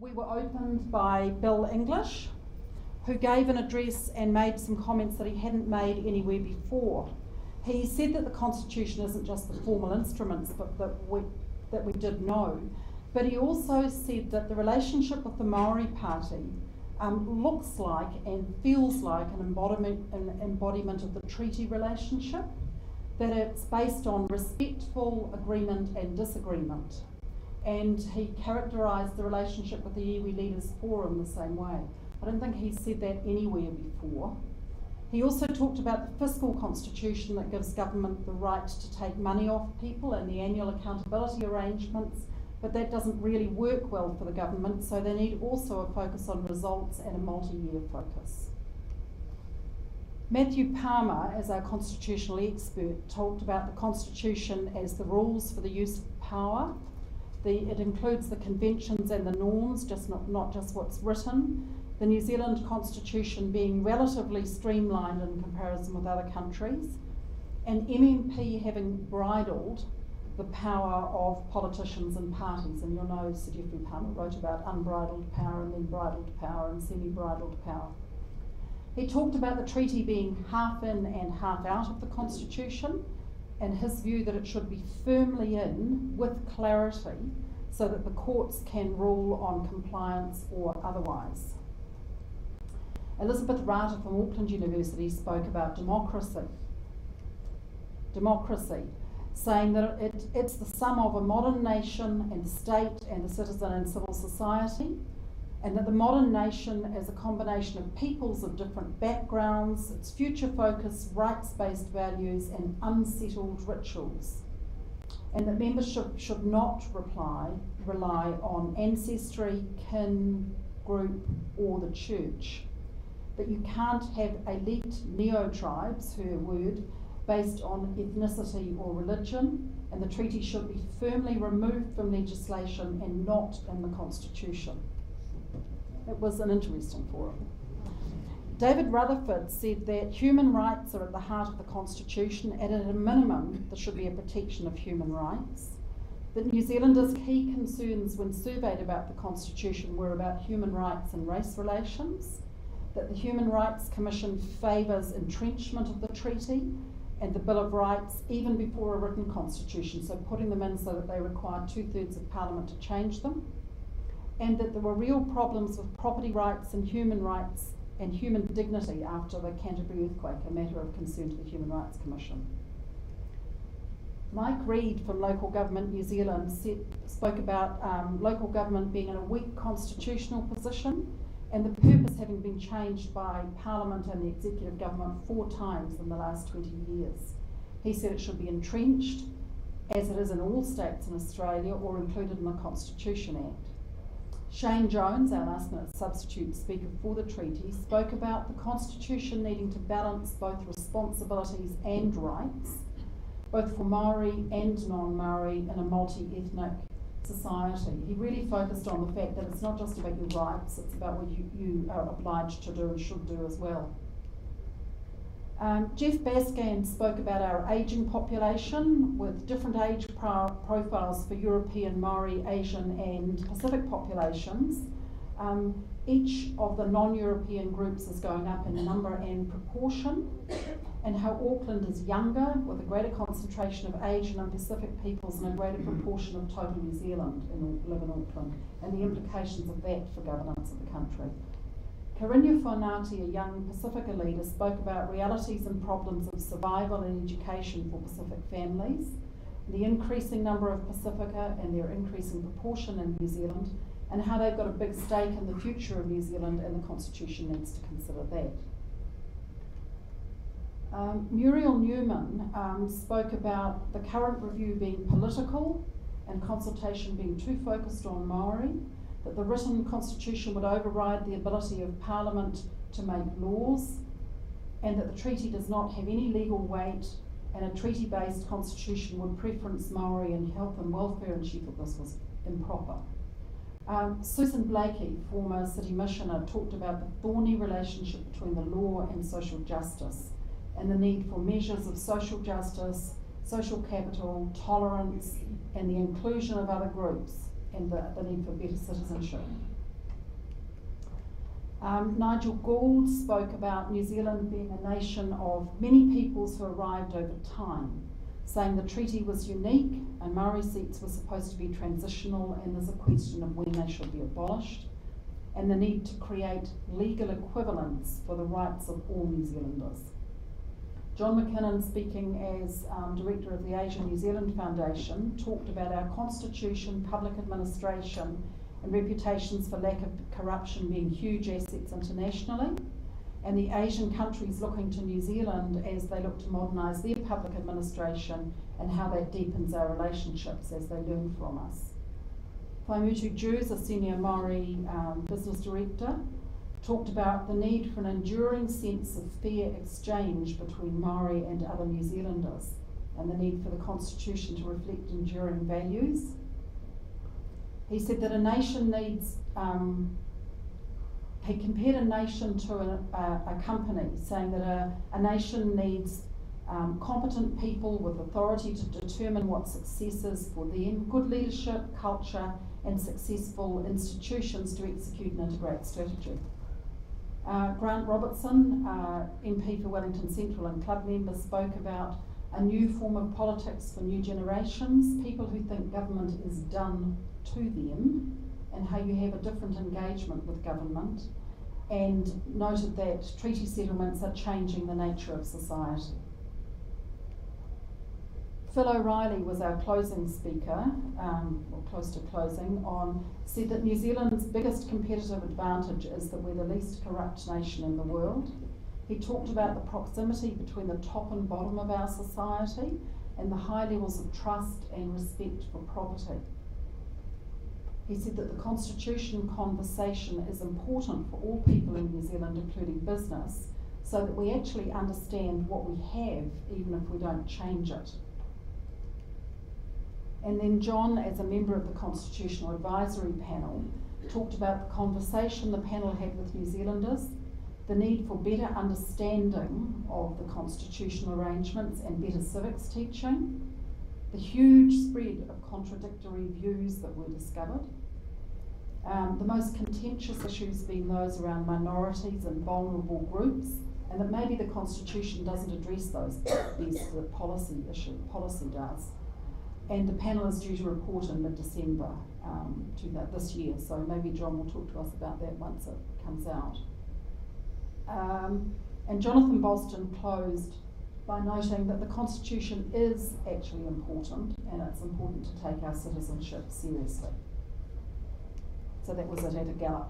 We were opened by Bill English, who gave an address and made some comments that he hadn't made anywhere before. He said that the Constitution isn't just the formal instruments but that we did know, but he also said that the relationship with the Maori Party looks like and feels like an embodiment of the treaty relationship, that it's based on respectful agreement and disagreement. And he characterised the relationship with the Iwi Leaders Forum the same way. I don't think he said that anywhere before. He also talked about the fiscal constitution that gives government the right to take money off people and the annual accountability arrangements, but that doesn't really work well for the government, so they need also a focus on results and a multi-year focus. Matthew Palmer, as our constitutional expert, talked about the Constitution as the rules for the use of power. It includes the conventions and the norms, not just what's written. The New Zealand Constitution being relatively streamlined in comparison with other countries, and MMP having bridled the power of politicians and parties. And you'll know Sir Geoffrey Palmer wrote about unbridled power and then bridled power and semi-bridled power. He talked about the treaty being half in and half out of the Constitution, and his view that it should be firmly in with clarity so that the courts can rule on compliance or otherwise. Elizabeth Rata from Auckland University spoke about democracy, saying that it's the sum of a modern nation and state and the citizen and civil society, and that the modern nation is a combination of peoples of different backgrounds, its future-focused, rights-based values and unsettled rituals, and that membership should not rely on ancestry, kin, group or the church. That you can't have elite neo-tribes, her word, based on ethnicity or religion, and the treaty should be firmly removed from legislation and not in the Constitution. It was an interesting forum. David Rutherford said that human rights are at the heart of the Constitution, and at a minimum there should be a protection of human rights. That New Zealanders' key concerns when surveyed about the Constitution were about human rights and race relations, that the Human Rights Commission favours entrenchment of the treaty and the Bill of Rights even before a written constitution, so putting them in so that they require 2/3 of Parliament to change them, and that there were real problems with property rights and human dignity after the Canterbury earthquake, a matter of concern to the Human Rights Commission. Mike Reid from Local Government New Zealand spoke about local government being in a weak constitutional position and the purpose having been changed by Parliament and the executive government 4 times in the last 20 years. He said it should be entrenched, as it is in all states in Australia, or included in the Constitution Act. Shane Jones, our last minute substitute speaker for the treaty, spoke about the Constitution needing to balance both responsibilities and rights, both for Maori and non-Maori in a multi-ethnic society. He really focused on the fact that it's not just about your rights, it's about what you are obliged to do and should do as well. Jeff Bascan spoke about our ageing population with different age profiles for European, Maori, Asian and Pacific populations. Each of the non-European groups is going up in number and proportion, and how Auckland is younger with a greater concentration of Asian and Pacific peoples and a greater proportion of total New Zealand live in Auckland, and the implications of that for governance of the country. Karinya Whanati, a young Pacifica leader, spoke about realities and problems of survival and education for Pacific families, the increasing number of Pacifica and their increasing proportion in New Zealand, and how they've got a big stake in the future of New Zealand, and the Constitution needs to consider that. Muriel Newman spoke about the current review being political and consultation being too focused on Maori, that the written constitution would override the ability of Parliament to make laws, and that the treaty does not have any legal weight, and a treaty-based constitution would preference Maori in health and welfare, and she thought this was improper. Susan Blakey, former City Missioner, talked about the thorny relationship between the law and social justice, and the need for measures of social justice, social capital, tolerance, and the inclusion of other groups, and the need for better citizenship. Nigel Gould spoke about New Zealand being a nation of many peoples who arrived over time, saying the treaty was unique and Maori seats were supposed to be transitional and there's a question of when they should be abolished, and the need to create legal equivalents for the rights of all New Zealanders. John McKinnon, speaking as Director of the Asian New Zealand Foundation, talked about our constitution, public administration and reputations for lack of corruption being huge assets internationally, and the Asian countries looking to New Zealand as they look to modernise their public administration and how that deepens our relationships as they learn from us. Whaimutu Jews, a senior Maori business director, talked about the need for an enduring sense of fair exchange between Maori and other New Zealanders, and the need for the constitution to reflect enduring values. He said that a nation needs, he compared a nation to a company, saying that a nation needs competent people with authority to determine what success is for them, good leadership, culture, and successful institutions to execute and integrate strategy. Grant Robertson, MP for Wellington Central and club member, spoke about a new form of politics for new generations, people who think government is done to them, and how you have a different engagement with government, and noted that treaty settlements are changing the nature of society. Phil O'Reilly was our closing speaker, or close to closing, said that New Zealand's biggest competitive advantage is that we're the least corrupt nation in the world. He talked about the proximity between the top and bottom of our society and the high levels of trust and respect for property. He said that the constitution conversation is important for all people in New Zealand, including business, so that we actually understand what we have, even if we don't change it. And then John, as a member of the Constitutional Advisory Panel, talked about the conversation the panel had with New Zealanders, the need for better understanding of the constitutional arrangements and better civics teaching, the huge spread of contradictory views that were discovered, the most contentious issues being those around minorities and vulnerable groups, and that maybe the Constitution doesn't address those best, the policy does. And the panel is due to report in mid-December this year, so maybe John will talk to us about that once it comes out. And Jonathan Boston closed by noting that the Constitution is actually important, and it's important to take our citizenship seriously. So that was it at a gallop.